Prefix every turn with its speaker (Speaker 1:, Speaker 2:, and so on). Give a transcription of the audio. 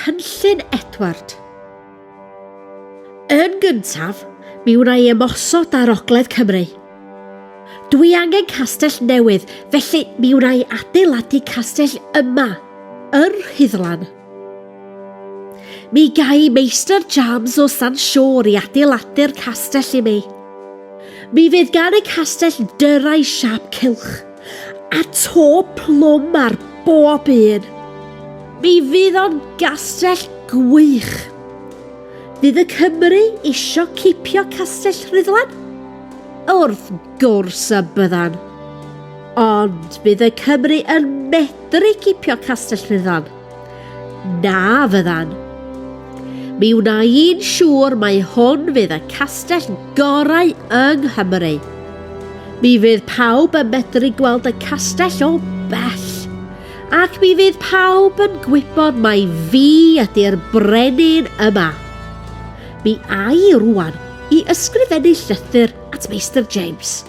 Speaker 1: Cynllun Edward. Yn gyntaf, mi wna i ymosod ar Ogledd Cymru. Dwi angen castell newydd, felly mi wna i adeiladu castell yma, yr Rhuddlan. Mi gai meistr James o Sansiwr i adeiladu'r castell i mi. Mi fydd gan y castell dyrau siap cylch, a to plwm ar bob un. Mi fydd o'n gastell gwych. Fydd y Cymru isio cipio castell Rhuddlan? Wrth gwrs y byddan. Ond bydd y Cymru yn medru cipio castell Rhuddlan? Na fyddan. Mi wna i'n siŵr mai hwn fydd y castell gorau yng Nghymru. Mi fydd pawb yn medru gweld y castell o bell, ac mi fydd pawb yn gwybod mai fi ydy'r brenin yma. Mi ai rwan i ysgrifennu llythyr at Meistr James.